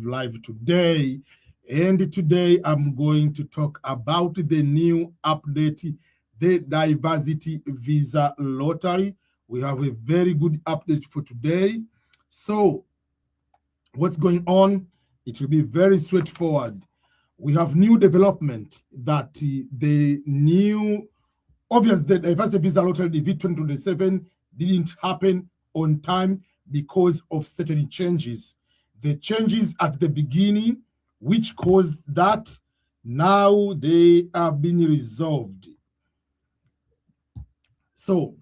Live today. And today I'm going to talk about the new update, the diversity visa lottery. We have a very good update for today. So what's going on? It will be very straightforward. We have new development that the diversity visa lottery, the V2027, didn't happen on time because of certain changes. The changes at the beginning, which caused that, now they have been resolved. So,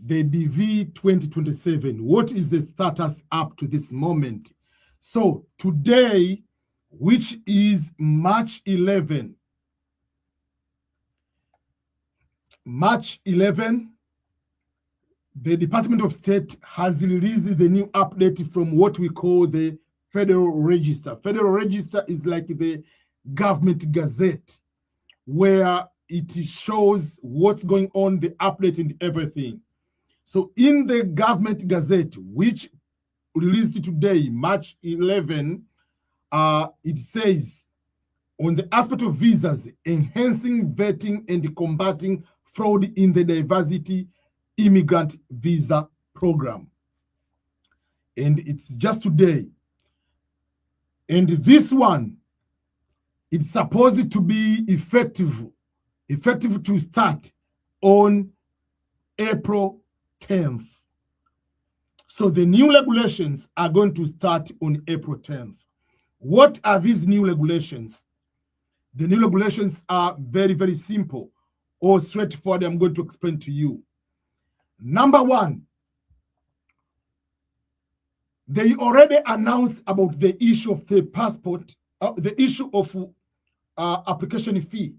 the DV 2027, what is the status up to this moment? So, today, which is March 11, the Department of State has released the new update from what we call the Federal Register. Federal Register is like the government gazette, where it shows what's going on, the update and everything. So in the government gazette, which released today, March 11, it says, on the aspect of visas, enhancing vetting and combating fraud in the diversity immigrant visa program. And it's just today. And this one, it's supposed to be effective to start on April 10th. So the new regulations are going to start on April 10th. What are these new regulations? The new regulations are very, very simple or straightforward. I'm going to explain to you. Number one, they already announced about the issue of the passport, the issue of application fee.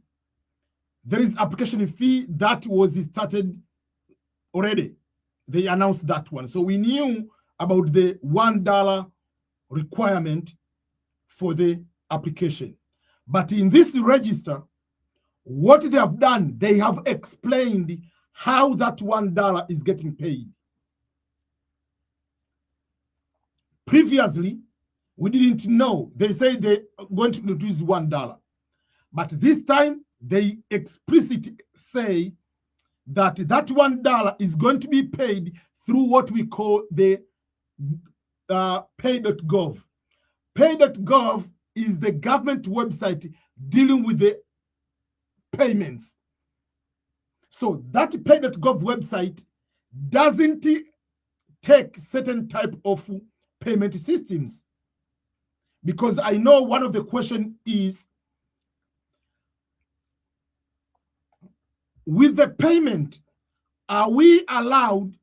There is application fee that was started already. They announced that one. So we knew about the $1 requirement for the application. But in this register, what they have done, they have explained how that $1 is getting paid. Previously, we didn't know. They say they're going to introduce $1. But this time, they explicitly say that that $1 is going to be paid through what we call the pay.gov. Pay.gov is the government website dealing with the payments. So that pay.gov website doesn't take certain type of payment systems. Because I know one of the questions is, with the payment, are we allowed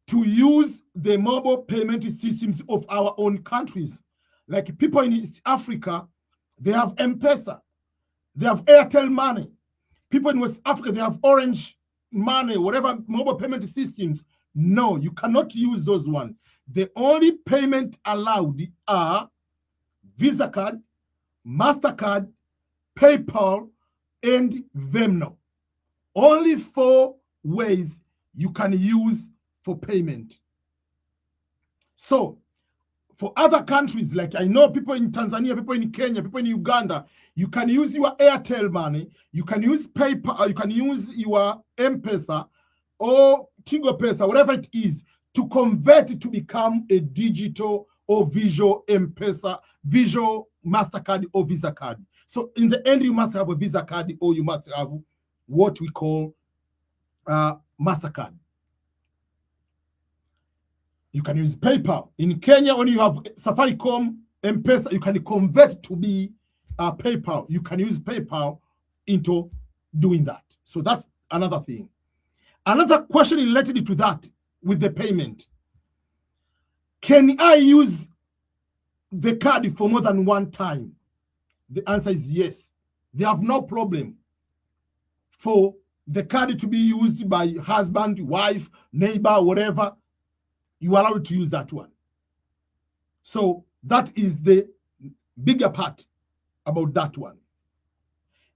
to use the mobile payment systems of our own countries? Like people in East Africa, they have M-Pesa, they have Airtel Money. People in West Africa, they have Orange Money, whatever mobile payment systems. No, you cannot use those ones. The only payment allowed are Visa card, MasterCard, PayPal, and Venmo. Only 4 ways you can use for payment. So, for other countries, like I know people in Tanzania, people in Kenya, people in Uganda, you can use your Airtel Money, you can use PayPal, you can use your M-Pesa or Tigo Pesa, whatever it is, to convert it to become a digital or visual M-Pesa, visual MasterCard or Visa card. So in the end, you must have a Visa card or you must have what we call MasterCard. You can use PayPal. In Kenya, when you have Safaricom, M-Pesa, you can convert to be PayPal. You can use PayPal into doing that. So that's another thing. Another question related to that with the payment. Can I use the card for more than one time? The answer is yes. They have no problem for the card to be used by husband, wife, neighbor, whatever. You are allowed to use that one. So that is the bigger part about that one.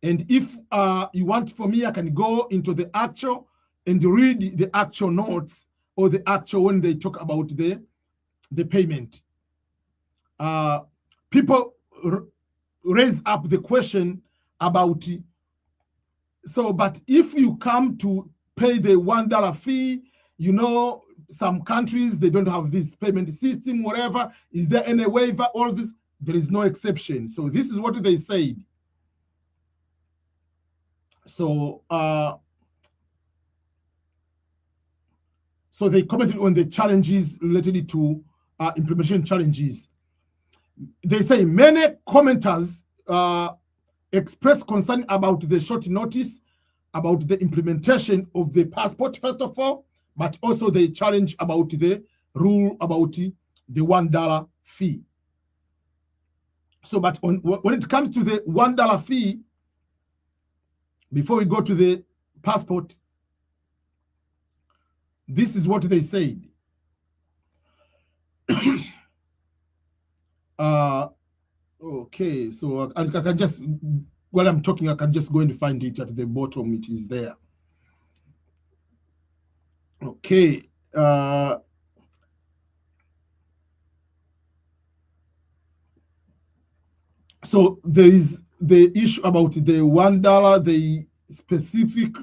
And if you want for me, I can go into the actual and read the actual notes or the actual when they talk about the payment. People raise up the question about, so, but if you come to pay the $1 fee, you know, some countries, they don't have this payment system, whatever. Is there any waiver? All this, there is no exception. So this is what they said. So, so they commented on the challenges related to implementation challenges. They say many commenters express concern about the short notice, about the implementation of the passport, first of all, but also they challenge about the rule about the $1 fee. So, but when it comes to the $1 fee, before we go to the passport, this is what they said. Okay, so I can just, while I'm talking, I can just go and find it at the bottom. It is there. Okay. So there is the issue about the $1, the specific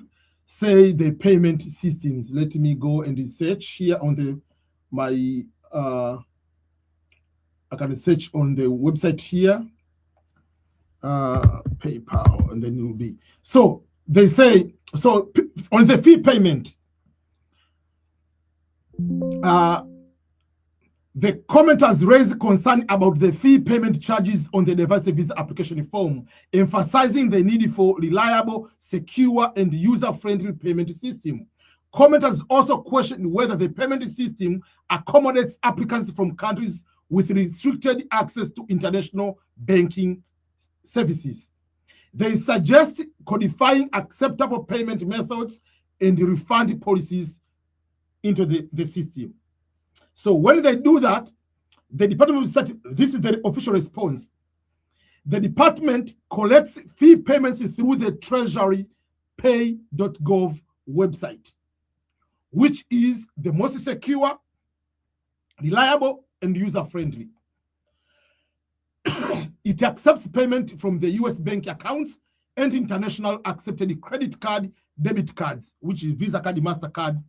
say the payment systems. Let me go and search here on the I can search on the website here, PayPal, and then it will be. So they say, so on the fee payment, the commenters raised concern about the fee payment charges on the diversity visa application form, emphasizing the need for reliable, secure, and user-friendly payment system. Commenters also questioned whether the payment system accommodates applicants from countries with restricted access to international banking services. They suggest codifying acceptable payment methods and refund policies into the system. So when they do that, the Department of State, this is the official response. The department collects fee payments through the Treasury pay.gov website, which is the most secure, reliable, and user-friendly. It accepts payment from the US bank accounts and international accepted credit card, debit cards, which is Visa card, MasterCard,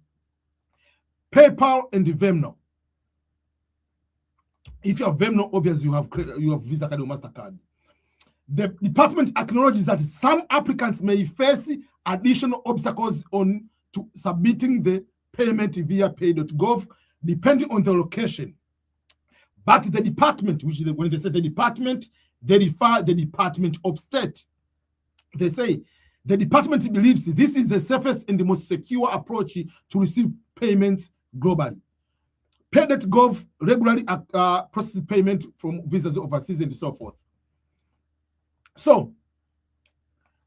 PayPal, and Venmo. If you have Venmo, obviously you have Visa card or MasterCard. The department acknowledges that some applicants may face additional obstacles on to submitting the payment via pay.gov, depending on the location. But the department, which is when they say the department, they refer the Department of State. They say the department believes this is the safest and the most secure approach to receive payments globally. Pay.gov regularly processes payment from visas overseas and so forth. So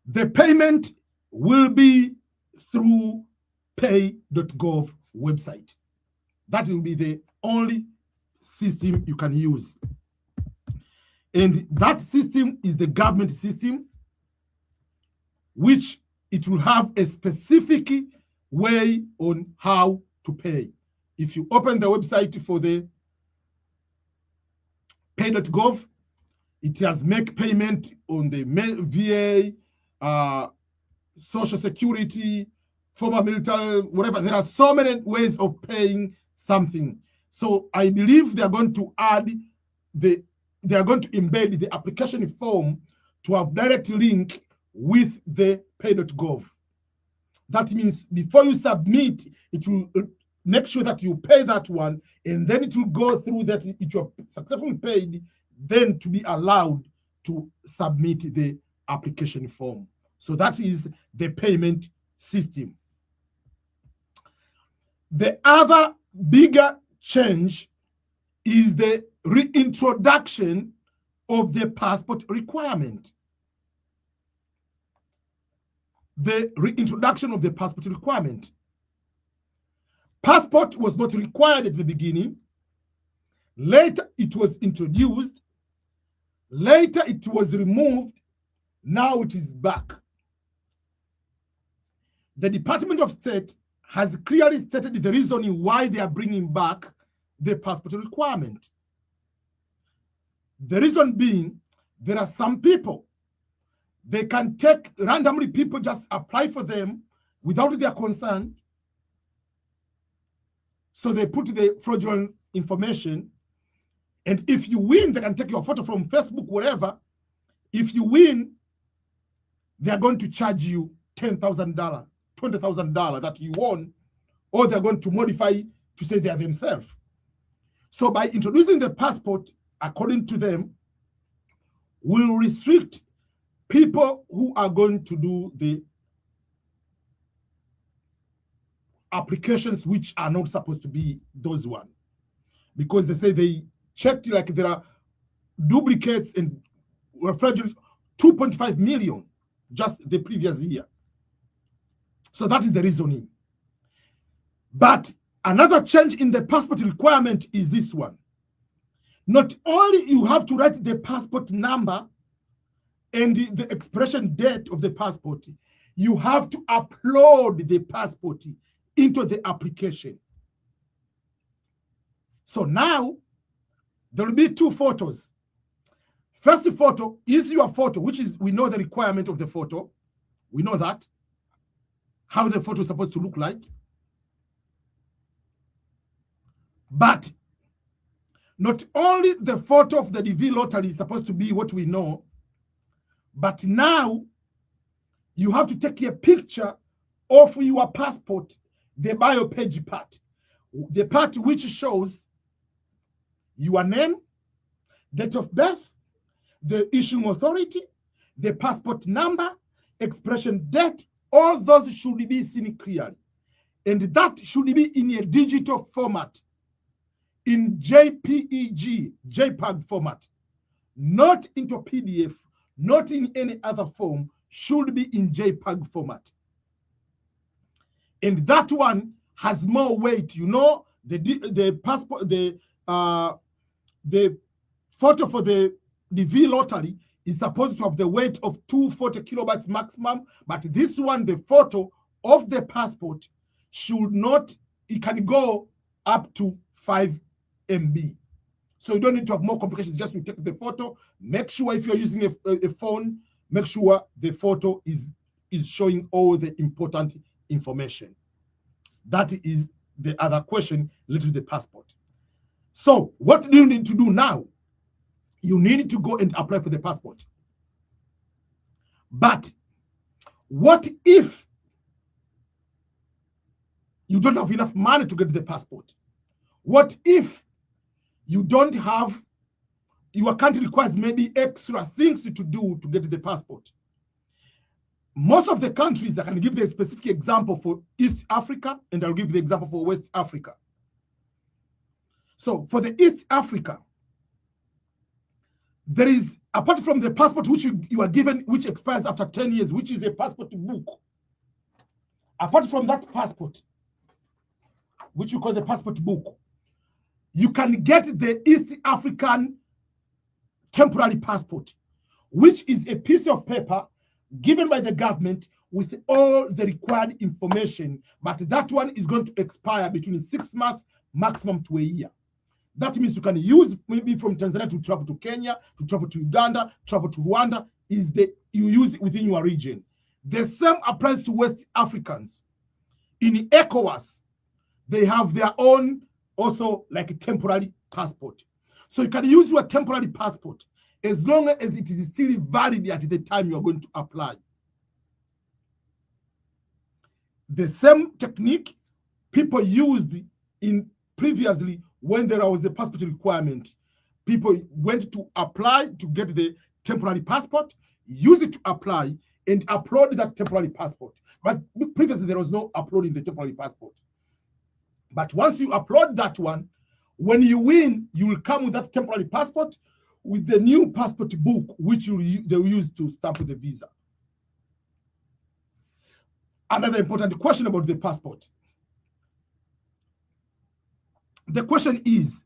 the payment will be through pay.gov website. That will be the only system you can use. And that system is the government system, which it will have a specific way on how to pay. If you open the website for the pay.gov, it has make payment on the VA, Social Security, former military, whatever. There are so many ways of paying something. So I believe they are going to add they are going to embed the application form to have direct link with the pay.gov. That means before you submit, it will make sure that you pay that one, and then it will go through that. It will successfully paid, then to be allowed to submit the application form. So that is the payment system. The other bigger change is the reintroduction of the passport requirement. the reintroduction of the passport requirement. Passport was not required at the beginning. Later, it was introduced. Later, it was removed. Now it is back. The Department of State has clearly stated the reason why they are bringing back the passport requirement. The reason being, there are some people, they can take randomly people, just apply for them without their consent. So they put the fraudulent information. And if you win, they can take your photo from Facebook, wherever. If you win, they are going to charge you $10,000, $20,000 that you won, or they're going to modify to say they are themselves. So by introducing the passport, according to them, will restrict people who are going to do the applications which are not supposed to be those ones. Because they say they checked, like there are duplicates and fraudulent 2.5 million just the previous year. So that is the reasoning. But another change in the passport requirement is this one. Not only you have to write the passport number and the expiration date of the passport, you have to upload the passport into the application. So now there will be two photos. First photo is your photo, which is, we know the requirement of the photo. We know that, how the photo is supposed to look like. But not only the photo of the DV lottery is supposed to be what we know, but now you have to take a picture of your passport, the bio page part, the part which shows your name, date of birth, the issuing authority, the passport number, expiration date. All those should be seen clearly. And that should be in a digital format, in JPEG, JPEG format, not into PDF, not in any other form, should be in JPEG format. And that one has more weight. You know, the passport, the photo for the DV lottery is supposed to have the weight of 240 kilobytes maximum, but this one, the photo of the passport, should not, it can go up to 5 MB. So you don't need to have more complications. Just you take the photo, make sure if you're using a phone, make sure the photo is showing all the important information. That is the other question related to the passport. So what do you need to do now? You need to go and apply for the passport. But what if you don't have enough money to get the passport? What if you don't have, your country requires maybe extra things to do to get the passport? Most of the countries, I can give the specific example for East Africa, and I'll give the example for West Africa. So for the East Africa, there is, apart from the passport which you are given, which expires after 10 years, which is a passport book. Apart from that passport, which you call the passport book, you can get the East African temporary passport, which is a piece of paper given by the government with all the required information, but that one is going to expire between 6 months maximum to a year. That means you can use maybe from Tanzania to travel to Kenya, to travel to Uganda, travel to Rwanda, you use it within your region. The same applies to West Africans. In ECOWAS, they have their own also like a temporary passport. So you can use your temporary passport as long as it is still valid at the time you are going to apply. The same technique people used in previously when there was a passport requirement. People went to apply to get the temporary passport, use it to apply, and upload that temporary passport. But previously there was no uploading the temporary passport. But once you upload that one, when you win, you will come with that temporary passport with the new passport book, which they will use to stamp the visa. Another important question about the passport. The question is,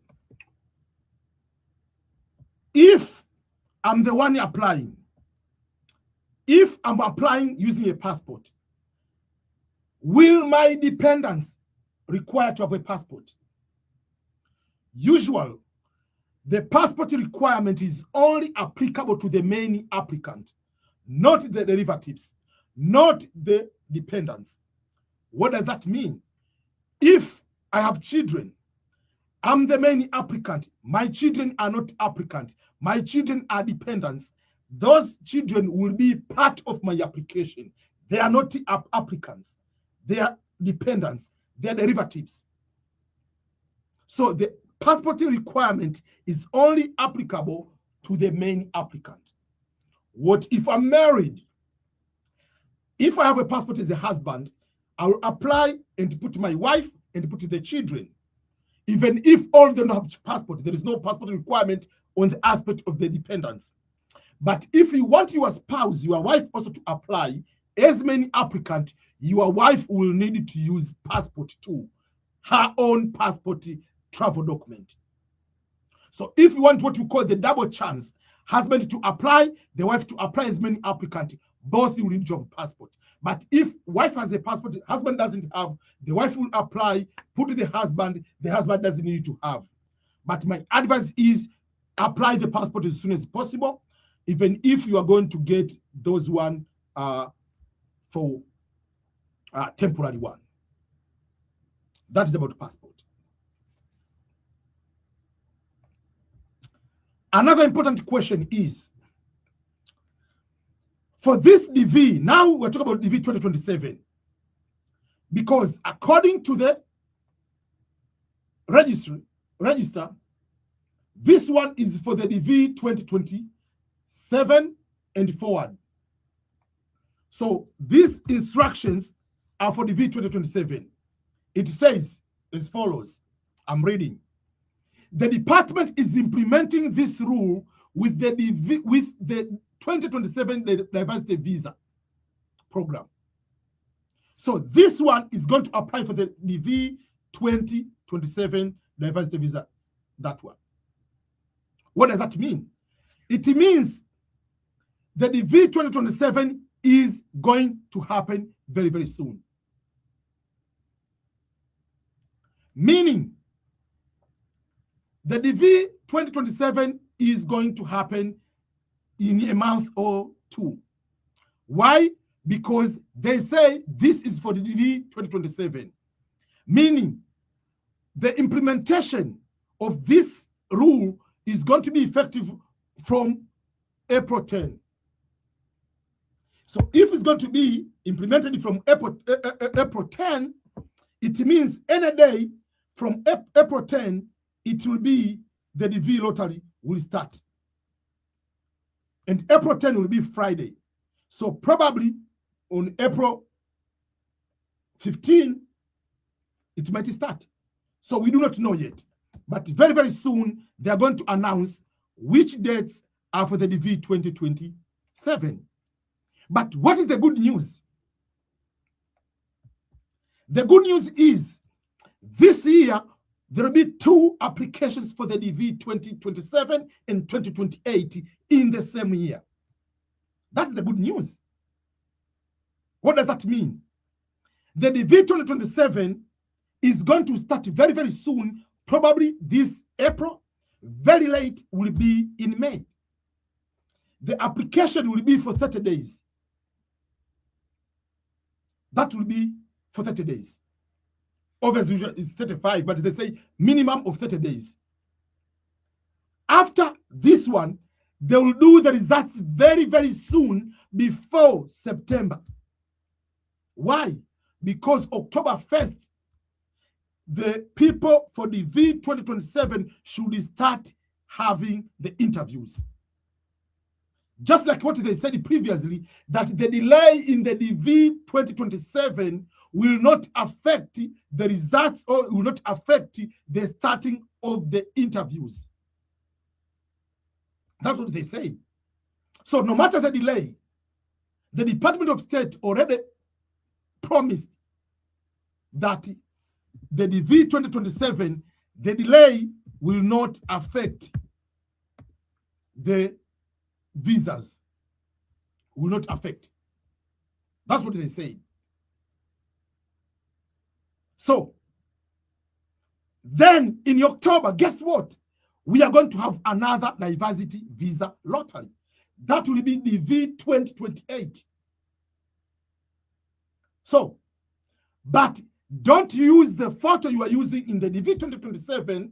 if I'm the one applying, if I'm applying using a passport, will my dependents require to have a passport? Usually, the passport requirement is only applicable to the main applicant, not the derivatives, not the dependents. What does that mean? If I have children, I'm the main applicant. My children are not applicant. My children are dependents. Those children will be part of my application. They are not applicants. They are dependents. They are derivatives. So the passport requirement is only applicable to the main applicant. What if I'm married? If I have a passport as a husband, I will apply and put my wife and put the children. Even if all of them don't have passport, there is no passport requirement on the aspect of the dependents. But if you want your spouse, your wife also to apply as main applicant, your wife will need to use passport too, her own passport travel document. So if you want what we call the double chance, husband to apply, the wife to apply as main applicant, both will need to have passport. But if wife has a passport, husband doesn't have, the wife will apply, put the husband doesn't need to have. But my advice is apply the passport as soon as possible, even if you are going to get those one for temporary one. That is about passport. Another important question is, for this DV, now we're talking about DV 2027, because according to the register, this one is for the DV 2027 and forward. So these instructions are for DV 2027. It says as follows, I'm reading. The department is implementing this rule with the 2027 diversity visa program. So this one is going to apply for the DV 2027 diversity visa, that one. What does that mean? It means the DV 2027 is going to happen very, very soon. Meaning, the DV 2027 is going to happen in a month or two. Why? Because they say this is for the DV 2027. Meaning, the implementation of this rule is going to be effective from April 10. So if it's going to be implemented from April 10, it means any day from April 10, it will be the DV lottery will start. And April 10 will be Friday. So probably on April 15, it might start. So we do not know yet. But very, very soon, they are going to announce which dates are for the DV 2027. But what is the good news? The good news is this year, there will be 2 applications for the DV 2027 and 2028 in the same year. That's the good news. What does that mean? The DV 2027 is going to start very, very soon, probably this April. Very late will be in May. The application will be for 30 days. That will be for 30 days. Obviously, it's 35, but they say minimum of 30 days. After this one, they will do the results very, very soon before September. Why? Because October 1st, the people for the DV 2027 should start having the interviews. Just like what they said previously, that the delay in the DV 2027 will not affect the results or will not affect the starting of the interviews. That's what they say. So no matter the delay, the Department of State already promised that the DV 2027, the delay will not affect the visas, will not affect. That's what they say. So, then in October, guess what? We are going to have another diversity visa lottery. That will be the DV 2028. So, but don't use the photo you are using in the DV 2027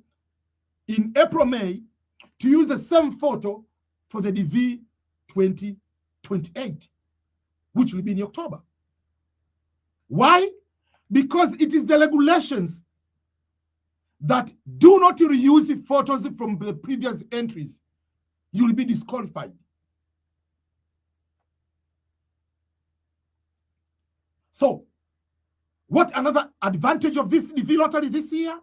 in April, May, to use the same photo for the DV 2028, which will be in October. Why? Because it is the regulations that do not reuse the photos from the previous entries. You will be disqualified. So, what another advantage of this DV lottery this year?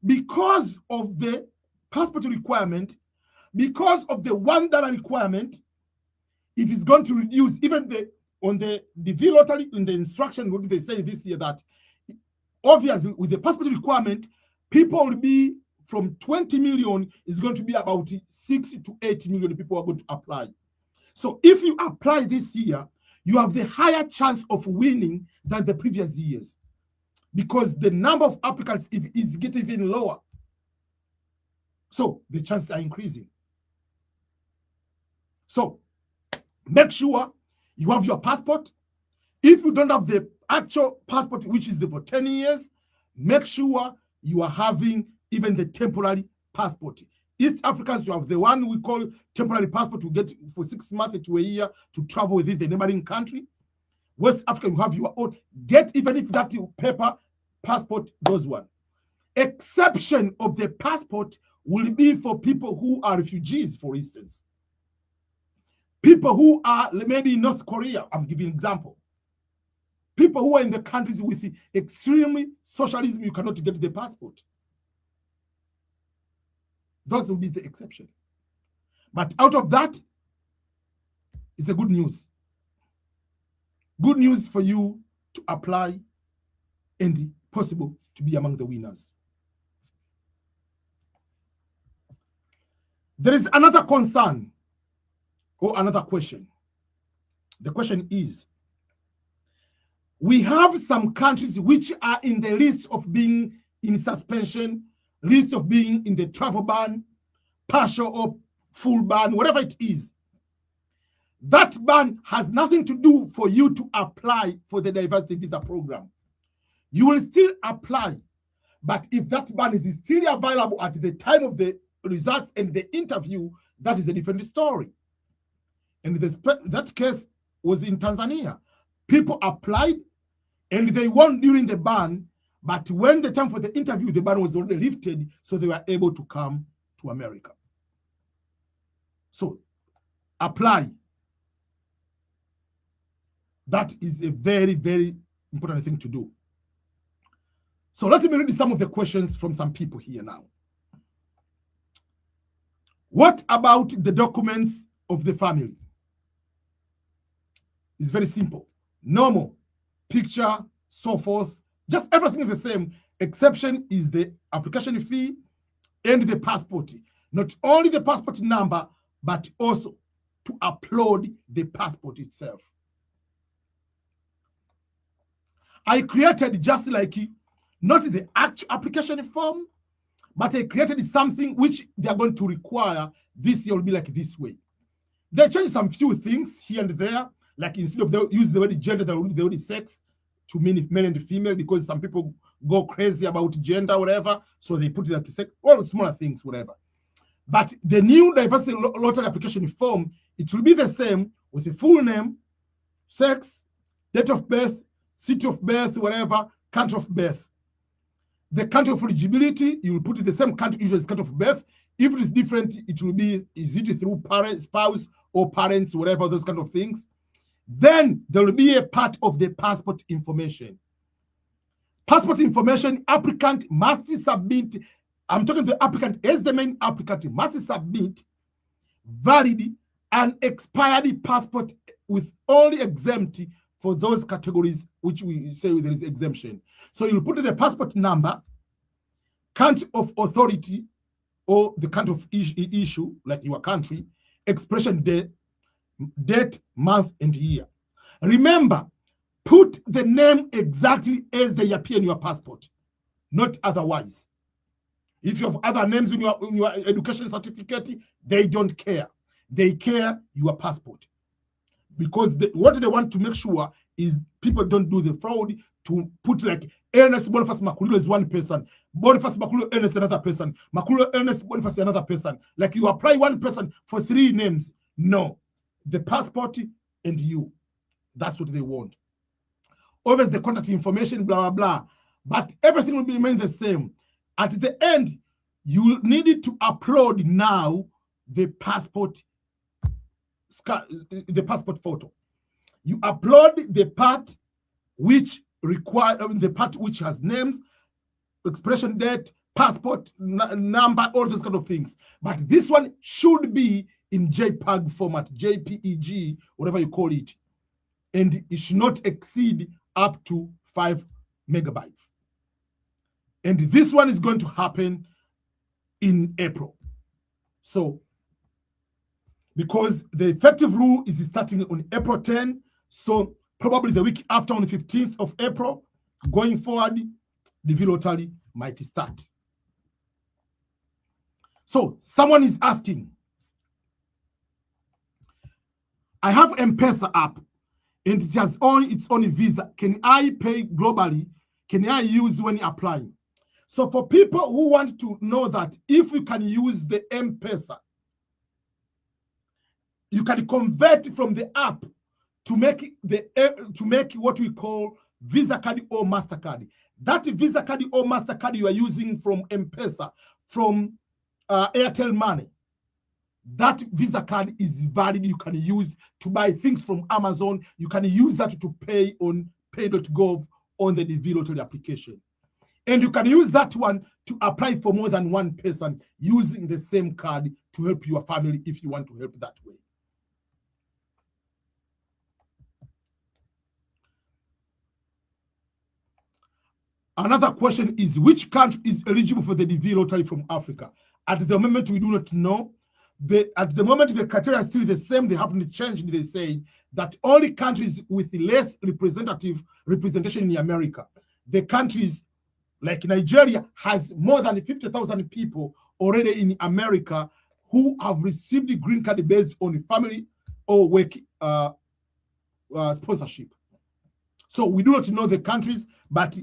Because of the passport requirement, because of the $1 requirement, it is going to reduce even on the DV lottery in the instruction. What do they say this year? That obviously with the passport requirement, people will be from 20 million is going to be about 6 to 8 million people are going to apply. So if you apply this year, you have the higher chance of winning than the previous years, because the number of applicants is getting even lower. So the chances are increasing. So make sure you have your passport. If you don't have the actual passport, which is for 10 years, make sure you are having even the temporary passport. East Africans, you have the one we call temporary passport to get for 6 months to a year to travel within the neighboring country. West Africa, you have your own. Get even if that paper passport, those one. Exception of the passport will be for people who are refugees, for instance. People who are maybe in North Korea, I'm giving an example. People who are in the countries with extremely socialism, you cannot get the passport. Those will be the exception. But out of that, it's a good news. Good news for you to apply and possible to be among the winners. There is another concern or another question. The question is, we have some countries which are in the list of being in suspension, list of being in the travel ban, partial or full ban, whatever it is. That ban has nothing to do for you to apply for the diversity visa program. You will still apply, but if that ban is still available at the time of the results and the interview, that is a different story. And that case was in Tanzania. People applied and they won during the ban, but when the time for the interview, the ban was already lifted, so they were able to come to America. So, apply. That is a very, very important thing to do. So let me read some of the questions from some people here now. What about the documents of the family? It's very simple. Normal, picture, so forth. Just everything is the same. Exception is the application fee and the passport. Not only the passport number, but also to upload the passport itself. I created just like, not the actual application form, but I created something which they are going to require this year will be like this way. They changed some few things here and there, like instead of they use the word gender, they use the word sex to mean male and female, because some people go crazy about gender, whatever, so they put it like sex, all smaller things, whatever. But the new diversity lottery application form, it will be the same with the full name, sex, date of birth, city of birth, whatever, country of birth. The country of eligibility, you will put it the same country, usually country of birth. If it is different, it will be, is it through parent, spouse, or parents, whatever, those kind of things. Then there will be a part of the passport information. Passport information, applicant must submit, I'm talking to the applicant as the main applicant, must submit valid and expired passport with only exempt for those categories which we say there is exemption. So you'll put the passport number, country of authority, or the country of issue, like your country, expiration date, month, and year. Remember, put the name exactly as they appear in your passport, not otherwise. If you have other names in your education certificate, they don't care. They care your passport. Because what they want to make sure is people don't do the fraud to put like Ernest Boniface Makulilo is one person, Boniface Makulilo Ernest another person, Makulilo Ernest Boniface another person. Like you apply one person for 3 names. No, the passport and you. That's what they want. Always the contact information, blah, blah, blah. But everything will remain the same. At the end, you needed to upload now the passport photo. You upload the part which has names, expiration date, passport number, all those kind of things. But this one should be in JPEG format, JPEG, whatever you call it. And it should not exceed up to 5 megabytes. And this one is going to happen in April. So, because the effective rule is starting on April 10, so probably the week after, on the 15th of April, going forward, the DV lottery might start. So someone is asking, I have M-Pesa app and it has its own visa. Can I pay globally? Can I use when applying? So for people who want to know that if you can use the M-Pesa, you can convert from the app to make what we call Visa card or MasterCard. That Visa card or MasterCard you are using from M-Pesa, from Airtel Money, that Visa card is valid. You can use to buy things from Amazon. You can use that to pay on pay.gov on the DV lottery application. And you can use that one to apply for more than one person using the same card to help your family if you want to help that way. Another question is, which country is eligible for the DV lottery from Africa? At the moment, we do not know. At the moment, the criteria is still the same. They haven't changed. They say that only countries with less representation in America, the countries like Nigeria has more than 50,000 people already in America who have received the green card based on family or work sponsorship. So we do not know the countries, but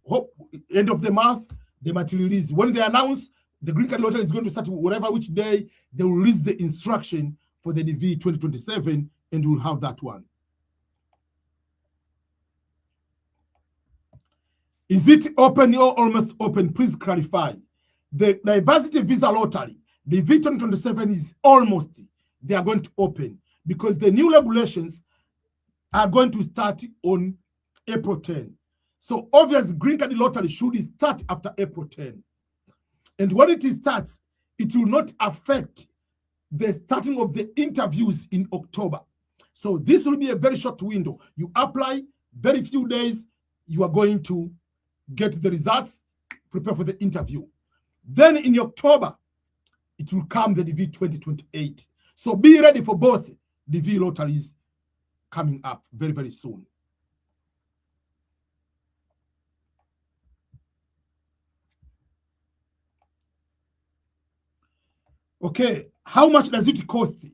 hope end of the month they might release. When they announce the green card lottery is going to start, whatever which day, they will release the instruction for the DV 2027, and we'll have that one. Is it open or almost open? Please clarify. The diversity visa lottery, the DV 2027 is almost, they are going to open because the new regulations are going to start on April 10. So obviously, green card lottery should start after April 10. And when it starts, it will not affect the starting of the interviews in October. So this will be a very short window. You apply, very few days, you are going to get the results, prepare for the interview. Then in October, it will come the DV 2028. So be ready for both DV lotteries coming up very, very soon. Okay, how much does it cost?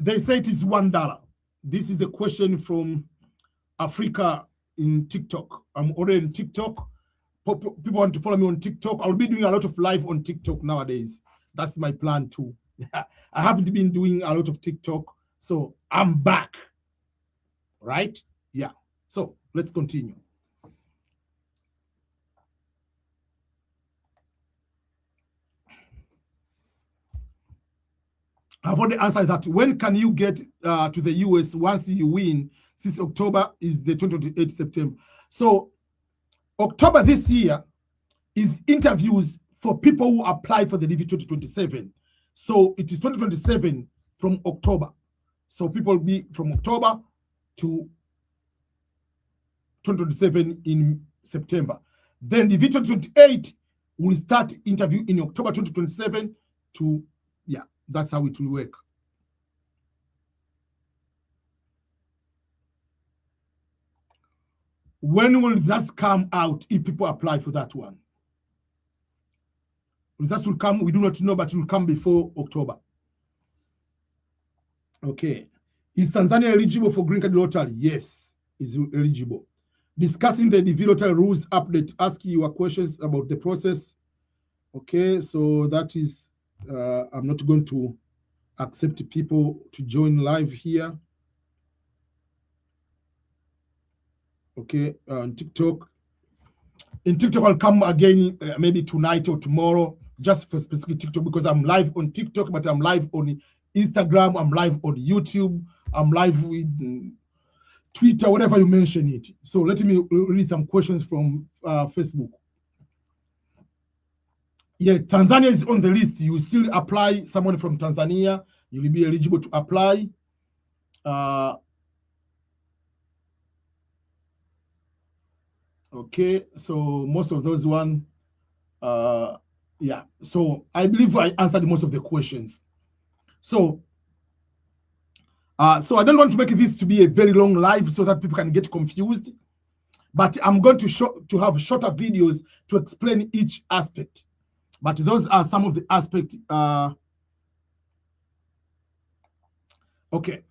They say it is $1. This is the question from Africa in TikTok. I'm already in TikTok. People want to follow me on TikTok. I'll be doing a lot of live on TikTok nowadays. That's my plan too. I haven't been doing a lot of TikTok, so I'm back. Right? Yeah. So let's continue. I've already answered that. When can you get to the US once you win? Since October is the 28th September. So October this year is interviews for people who apply for the DV 2027. So it is 2027 from October. So people will be from October to 2027 in September. Then the V2028 will start interview in October 2027 to, yeah, that's how it will work. When will that come out if people apply for that one? Results will come, we do not know, but it will come before October. Okay. Is Tanzania eligible for green card lottery? Yes, is eligible. Discussing the DV lottery rules update, ask your questions about the process. Okay, so that is, I'm not going to accept people to join live here. Okay, on TikTok. In TikTok, I'll come again maybe tonight or tomorrow, just for specific TikTok, because I'm live on TikTok, but I'm live on Instagram, I'm live on YouTube, I'm live with Twitter, whatever you mention it. So let me read some questions from Facebook. Yeah, Tanzania is on the list. You still apply, someone from Tanzania, you will be eligible to apply. Okay, so most of those one, yeah. So I believe I answered most of the questions. So, so I don't want to make this to be a very long live so that people can get confused, but I'm going to have shorter videos to explain each aspect. But those are some of the aspects. Okay.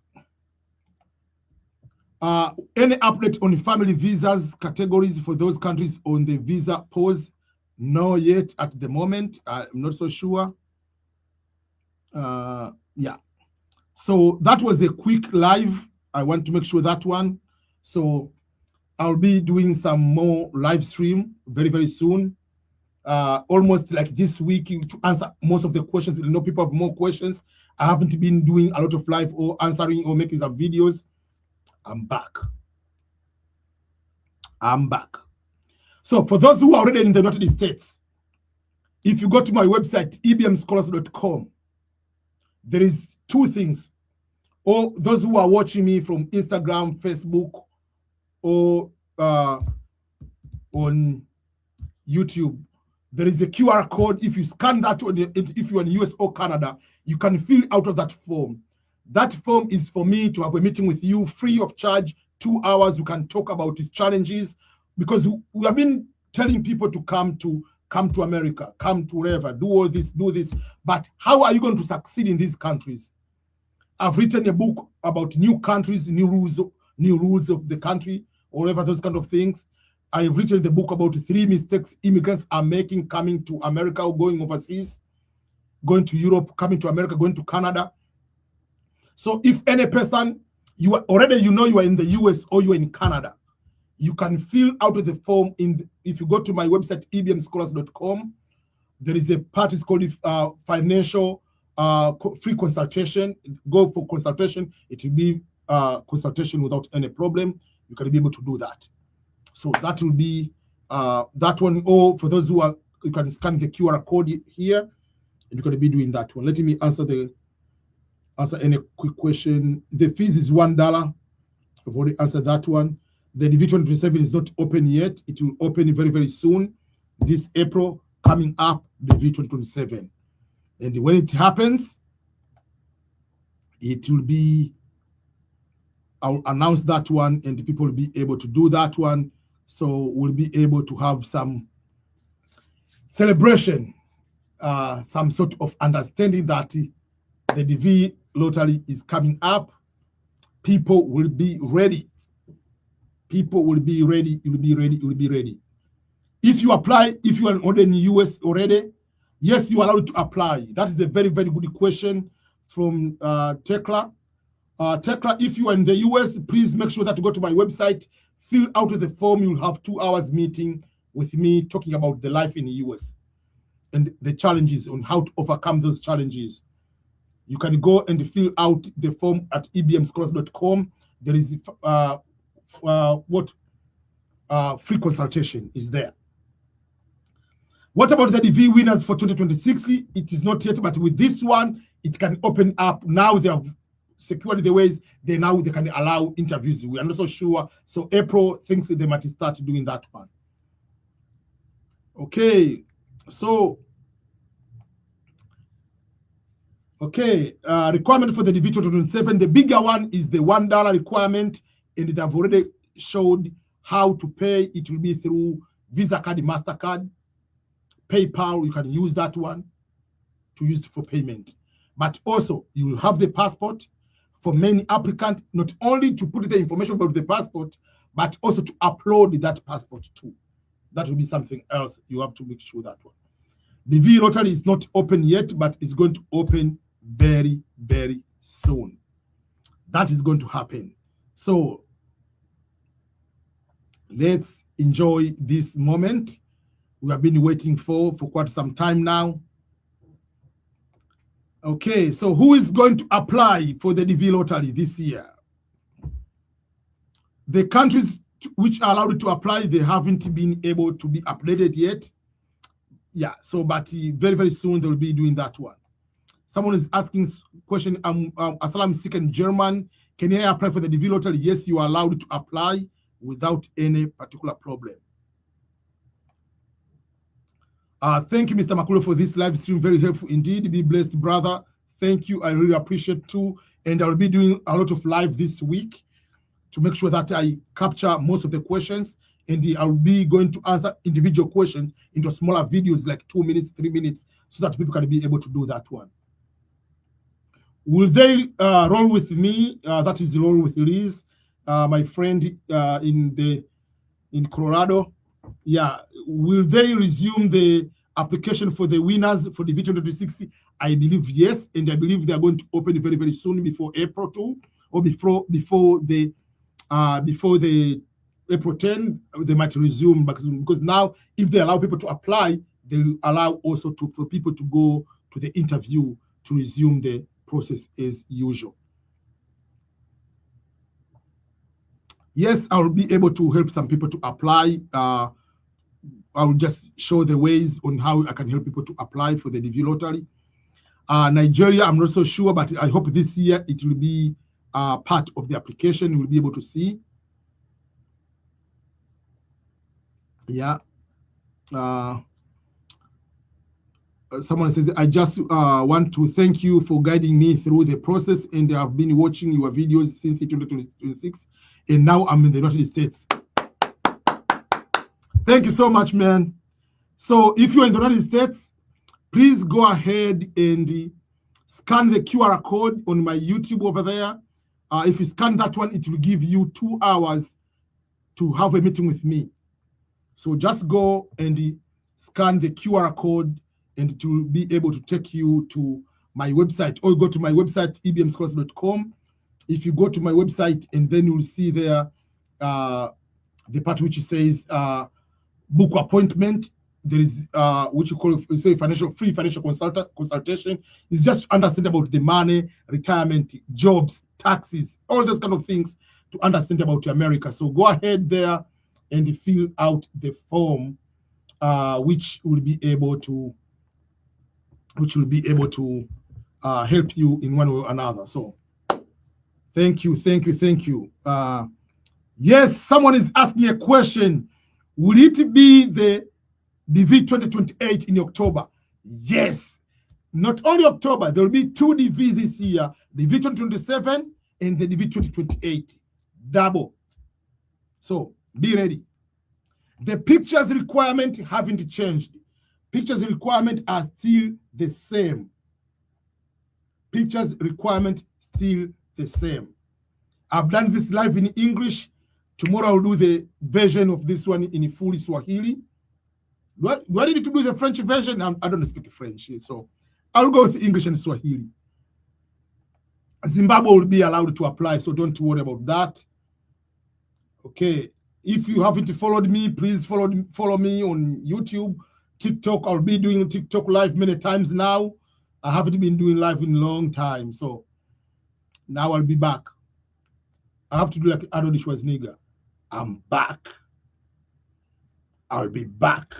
Any update on family visas categories for those countries on the visa pause? No, yet at the moment. I'm not so sure. Yeah. So that was a quick live. I want to make sure that one. So I'll be doing some more live stream very, very soon. Almost like this week to answer most of the questions. We know people have more questions. I haven't been doing a lot of live or answering or making some videos. I'm back. I'm back. So for those who are already in the United States, if you go to my website, ebmscholars.com, there is two things. Or those who are watching me from Instagram, Facebook, or on YouTube, there is a QR code. If you scan that, if you're in the US or Canada, you can fill out of that form. That form is for me to have a meeting with you free of charge, 2 hours. You can talk about these challenges, because we have been telling people to come to America, come to wherever, do all this, do this. But how are you going to succeed in these countries? I've written a book about new countries, new rules of the country, or whatever, those kind of things. I've written the book about 3 mistakes immigrants are making coming to America or going overseas, going to Europe, coming to America, going to Canada. So if any person, you are already, you are in the US or you are in Canada, you can fill out of the form if you go to my website, ebmscholars.com, there is a part, it's called financial free consultation. Go for consultation. It will be consultation without any problem. You can be able to do that. So that will be that one. Or for those who are, you can scan the QR code here, and you're going to be doing that one. Let me answer any quick question. The fees is $1. I've already answered that one. The V2027 is not open yet. It will open very, very soon. This April, coming up, the V2027. And when it happens, it will be, I'll announce that one, and the people will be able to do that one. So we'll be able to have some celebration, some sort of understanding that the DV lottery is coming up. People will be ready. People will be ready. You will be ready. You will be ready. If you apply, if you are already in the US already, yes, you are allowed to apply. That is a very, very good question from Tekla. Tekla, if you are in the US, please make sure that you go to my website, fill out the form. You'll have 2 hours meeting with me talking about the life in the US and the challenges on how to overcome those challenges. You can go and fill out the form at ebmscholars.com. There is free consultation is there. What about the DV winners for 2026? It is not yet, but with this one, it can open up. Now they have secured the ways, they can allow interviews. We are not so sure. So April thinks they might start doing that one. Okay, so requirement for the DV 2027. The bigger one is the $1 requirement, and they have already showed how to pay. It will be through Visa card, MasterCard, PayPal. You can use that one to use for payment. But also, you will have the passport for many applicants, not only to put the information about the passport, but also to upload that passport too. That will be something else. You have to make sure that one. The DV lottery is not open yet, but it's going to open very, very soon. That is going to happen. So let's enjoy this moment we have been waiting for quite some time now. Okay, so who is going to apply for the DV lottery this year? The countries which are allowed to apply, they haven't been able to be updated yet. Yeah, so but very, very soon they will be doing that one. Someone is asking question, Assalam Sikh in German, can I apply for the DV lottery? Yes, you are allowed to apply without any particular problem. Thank you, Mr. Makulo, for this live stream. Very helpful indeed. Be blessed, brother. Thank you. I really appreciate too. And I'll be doing a lot of live this week to make sure that I capture most of the questions. And I'll be going to answer individual questions into smaller videos, like 2 minutes, 3 minutes, so that people can be able to do that one. Will they roll with me? That is roll with Liz, my friend in Colorado. Yeah, will they resume the application for the winners for the DV 2060? I believe yes, and I believe they are going to open very, very soon, before April 2, or before the April 10. They might resume, because now if they allow people to apply, they will allow also for people to go to the interview to resume the process as usual. Yes, I will be able to help some people to apply. I will just show the ways on how I can help people to apply for the DV lottery. Nigeria, I'm not so sure, but I hope this year it will be part of the application. You will be able to see. Yeah. Someone says, I just want to thank you for guiding me through the process, and I have been watching your videos since 2026, and now I'm in the United States. Thank you so much, man. So if you're in the United States, please go ahead and scan the QR code on my YouTube over there. If you scan that one, it will give you 2 hours to have a meeting with me. So just go and scan the QR code, and it will be able to take you to my website, or go to my website, ebmscholarships.com. If you go to my website, and then you'll see there the part which says book appointment. There is which you call free financial consultation. It's just to understand about the money, retirement, jobs, taxes, all those kind of things, to understand about America. So go ahead there and fill out the form, which will be able to help you in one way or another. So thank you. Yes, someone is asking a question. Will it be the DV 2028 in October? Yes. Not only October, there will be 2 DV this year, DV 2027 and the DV 2028. Double. So be ready. The pictures requirement haven't changed. Pictures requirement are still the same. Pictures requirement still the same. I've done this live in English. Tomorrow I'll do the version of this one in full Swahili. Do I need to do the French version? I don't speak French, so I'll go with English and Swahili. Zimbabwe will be allowed to apply, so don't worry about that. Okay, if you haven't followed me, please follow me on YouTube, TikTok. I'll be doing TikTok live many times now. I haven't been doing live in a long time, so now I'll be back. I have to do like Arnold Schwarzenegger. I'm back. I'll be back.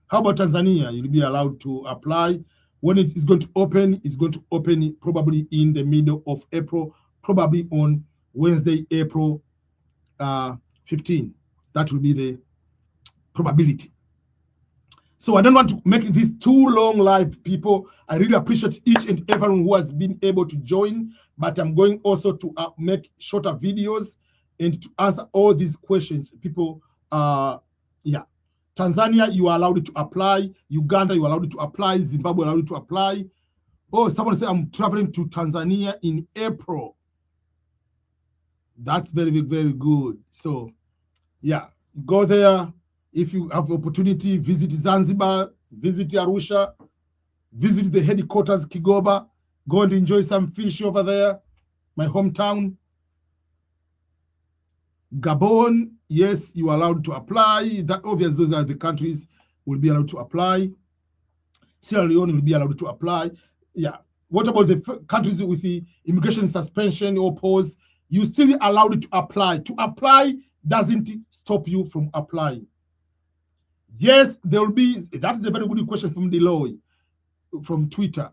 How about Tanzania? You'll be allowed to apply. When it is going to open, it's going to open probably in the middle of April, probably on Wednesday, April 15. That will be the probability. So I don't want to make this too long live, people. I really appreciate each and everyone who has been able to join, but I'm going also to make shorter videos and to answer all these questions. People, yeah. Tanzania, you are allowed to apply. Uganda, you are allowed to apply. Zimbabwe, allowed to apply. Oh, someone said I'm traveling to Tanzania in April. That's very, very good. So, yeah, go there. If you have opportunity, visit Zanzibar, visit Arusha, visit the headquarters, Kigoba. Go and enjoy some fish over there, my hometown. Gabon, yes, you are allowed to apply. That obvious, those are the countries will be allowed to apply. Sierra Leone will be allowed to apply. Yeah. What about the countries with the immigration suspension or pause? You still allowed to apply. To apply doesn't stop you from applying. Yes, there will be. That is a very good question from Deloy, from Twitter,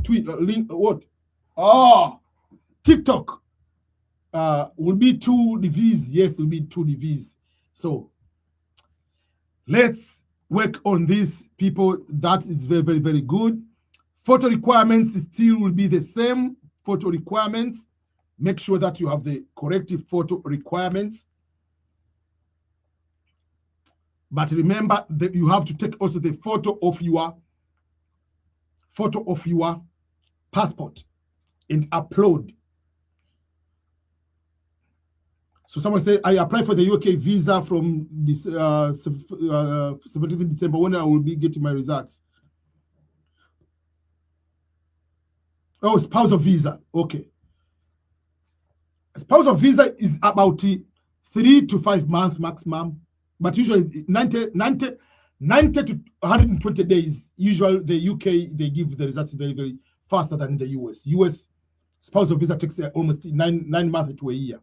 link what? Oh, TikTok. Will be 2 degrees. Yes, will be 2 degrees. So let's work on this, people. That is very, very, very good. Photo requirements still will be the same. Photo requirements. Make sure that you have the corrective photo requirements. But remember that you have to take also the photo of your passport and upload. So someone say, I apply for the UK visa from this 17th December, when I will be getting my results. Oh, spousal visa. Okay. Spousal visa is about 3 to 5 months maximum, but usually 90 to 120 days. Usually the UK, they give the results very, very faster than the US. US spousal visa takes almost 9 months to a year.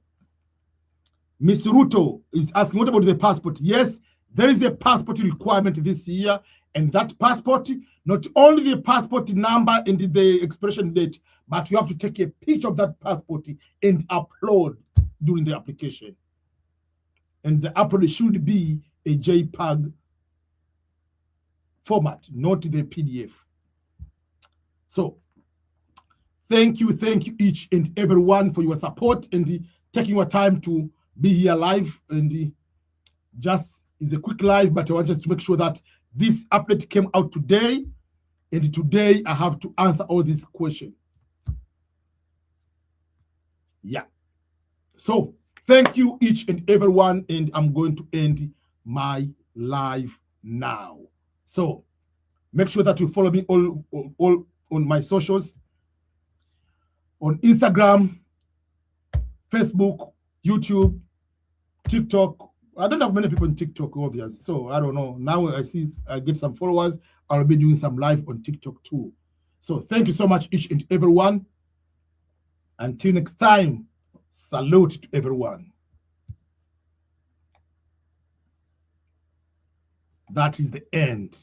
Mr. Ruto is asking, what about the passport? Yes, there is a passport requirement this year, and that passport, not only the passport number and the expiration date, but you have to take a picture of that passport and upload during the application. And the upload should be a JPEG format, not the PDF. So thank you each and everyone for your support and taking your time to be here live. And just is a quick live, but I wanted to make sure that this update came out today, and today I have to answer all these questions. Yeah. So thank you each and everyone, and I'm going to end my live now. So make sure that you follow me all on my socials, on Instagram, Facebook, YouTube, TikTok. I don't have many people on TikTok, obviously, so I don't know. Now I see I get some followers. I'll be doing some live on TikTok too. So thank you so much, each and everyone. Until next time, salute to everyone. That is the end.